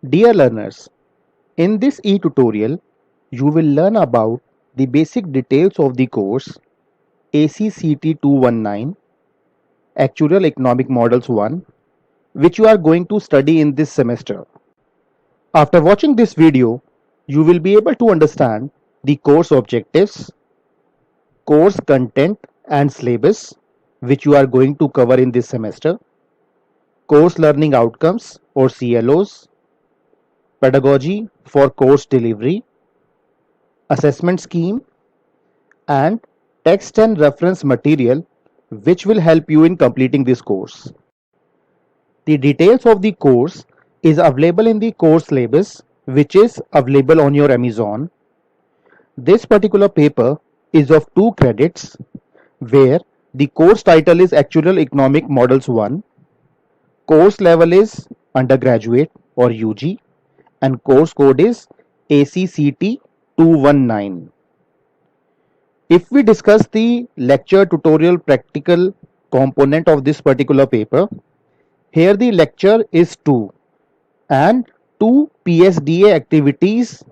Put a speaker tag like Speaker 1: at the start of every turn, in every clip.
Speaker 1: Dear learners, in this e-tutorial, you will learn about the basic details of the course ACCT 219 Actuarial Economic Models 1, which you are going to study in this semester. After watching this video, you will be able to understand the course objectives, course content and syllabus, which you are going to cover in this semester, course learning outcomes or CLOs, pedagogy for course delivery, assessment scheme, and text and reference material which will help you in completing this course. The details of the course is available in the course syllabus which is available on your Amazon. This particular paper is of 2 credits where the course title is Actuarial Economic Models 1, course level is undergraduate or UG, and course code is ACCT 219. If we discuss the lecture tutorial practical component of this particular paper, here the lecture is 2 and 2 PSDA activities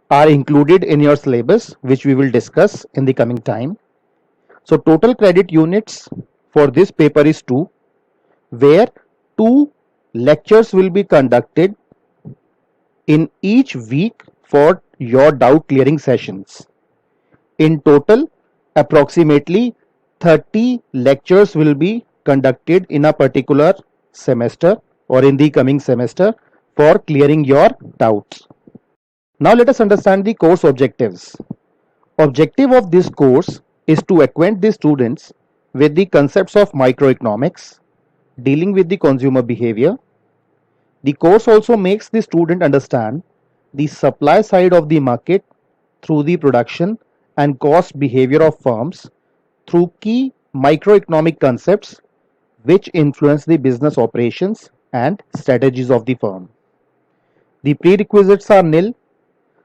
Speaker 1: are included in your syllabus which we will discuss in the coming time. So total credit units for this paper is 2, where 2 lectures will be conducted in each week for your doubt clearing sessions. In total, approximately 30 lectures will be conducted in a particular semester or in the coming semester for clearing your doubts. Now let us understand the course objectives. Objective of this course is to acquaint the students with the concepts of microeconomics, dealing with the consumer behavior. The course also makes the student understand the supply side of the market through the production and cost behavior of firms through key microeconomic concepts which influence the business operations and strategies of the firm. The prerequisites are nil.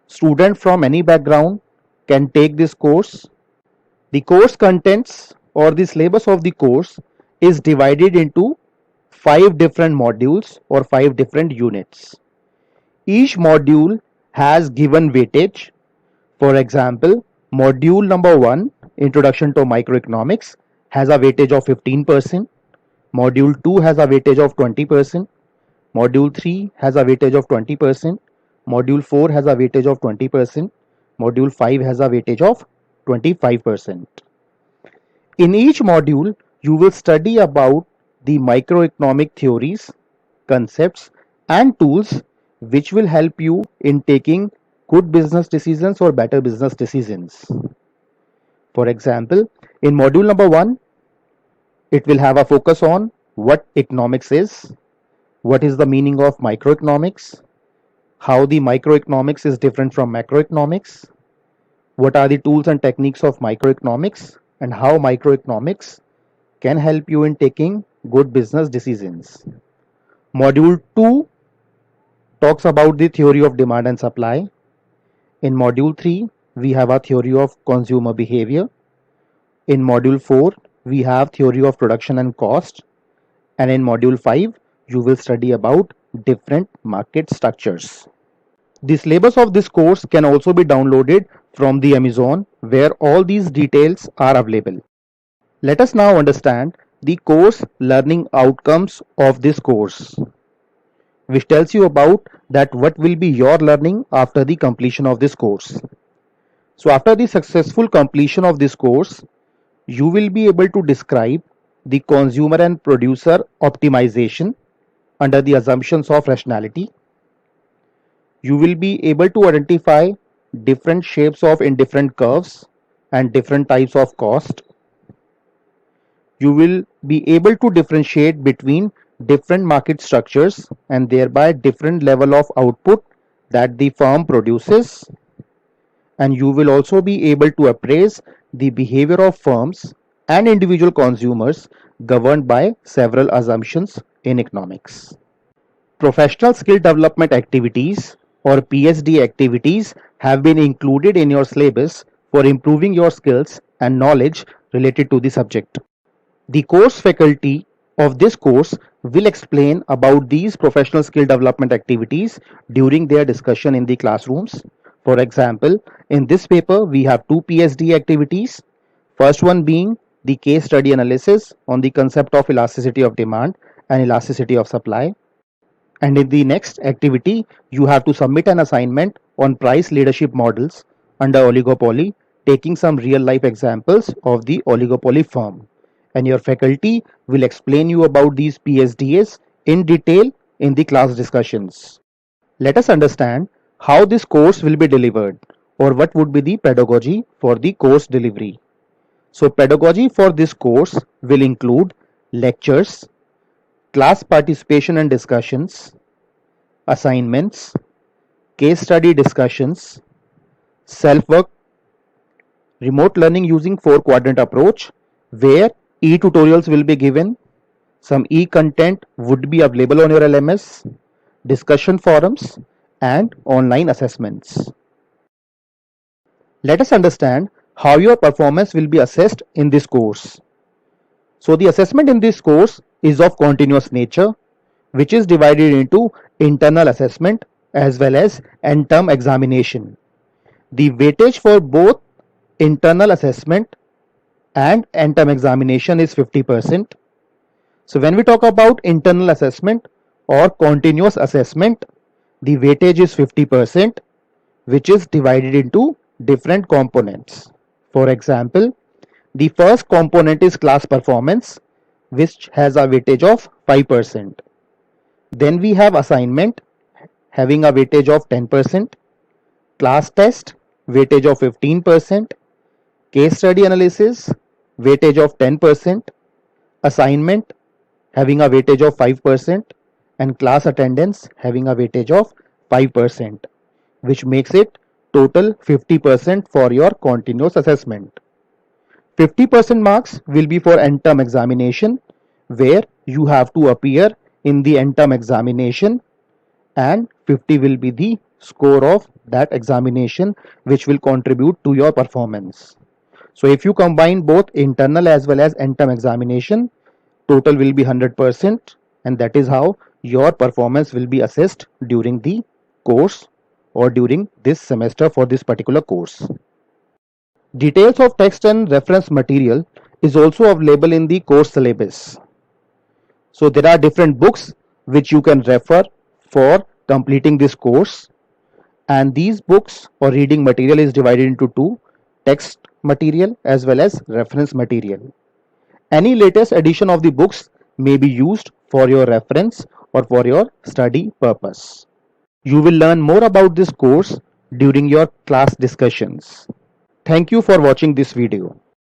Speaker 1: Student from any background can take this course. The course contents or the syllabus of the course is divided into 5 different modules or 5 different units. Each module has given weightage. For example, module number 1, Introduction to Microeconomics, has a weightage of 15%. Module 2 has a weightage of 20%. Module 3 has a weightage of 20%. Module 4 has a weightage of 20%. Module 5 has a weightage of 25%. In each module, you will study about the microeconomic theories, concepts, and tools which will help you in taking good business decisions or better business decisions. For example, in module number 1, it will have a focus on what economics is, what is the meaning of microeconomics, how the microeconomics is different from macroeconomics, what are the tools and techniques of microeconomics, and how microeconomics can help you in taking good business decisions. Module 2 talks about the theory of demand and supply. In module 3, we have a theory of consumer behavior. In module 4, we have theory of production and cost. And in module 5, you will study about different market structures. The syllabus of this course can also be downloaded from the Amazon, where all these details are available. Let us now understand the course learning outcomes of this course, which tells you about that what will be your learning after the completion of this course. So after the successful completion of this course, you will be able to describe the consumer and producer optimization under the assumptions of rationality. You will be able to identify different shapes of indifferent curves and different types of cost. You will be able to differentiate between different market structures and thereby different level of output that the firm produces. And you will also be able to appraise the behavior of firms and individual consumers governed by several assumptions in economics. Professional skill development activities or PSD activities have been included in your syllabus for improving your skills and knowledge related to the subject. The course faculty of this course will explain about these professional skill development activities during their discussion in the classrooms. For example, in this paper, we have two PSD activities. First one being the case study analysis on the concept of elasticity of demand and elasticity of supply. And in the next activity, you have to submit an assignment on price leadership models under oligopoly, taking some real life examples of the oligopoly firm. And your faculty will explain you about these PSDAs in detail in the class discussions. Let us understand how this course will be delivered, or what would be the pedagogy for the course delivery. So pedagogy for this course will include lectures, class participation and discussions, assignments, case study discussions, self-work, remote learning using 4-quadrant approach, where e-tutorials will be given, some e-content would be available on your LMS, discussion forums, and online assessments. Let us understand how your performance will be assessed in this course. So the assessment in this course is of continuous nature, which is divided into internal assessment as well as end-term examination. The weightage for both internal assessment and end-term examination is 50%. So when we talk about internal assessment or continuous assessment, the weightage is 50%, which is divided into different components. For example, the first component is class performance, which has a weightage of 5%. Then we have assignment having a weightage of 10%, class test weightage of 15%, case study analysis weightage of 10%, assignment having a weightage of 5%, and class attendance having a weightage of 5%, which makes it total 50% for your continuous assessment. 50% marks will be for end term examination, where you have to appear in the end term examination, and 50 will be the score of that examination, which will contribute to your performance. So if you combine both internal as well as end term examination, total will be 100%, and that is how your performance will be assessed during the course or during this semester for this particular course. Details of text and reference material is also available in the course syllabus. So there are different books which you can refer for completing this course, and these books or reading material is divided into two: text material as well as reference material. Any latest edition of the books may be used for your reference or for your study purpose. You will learn more about this course during your class discussions. Thank you for watching this video.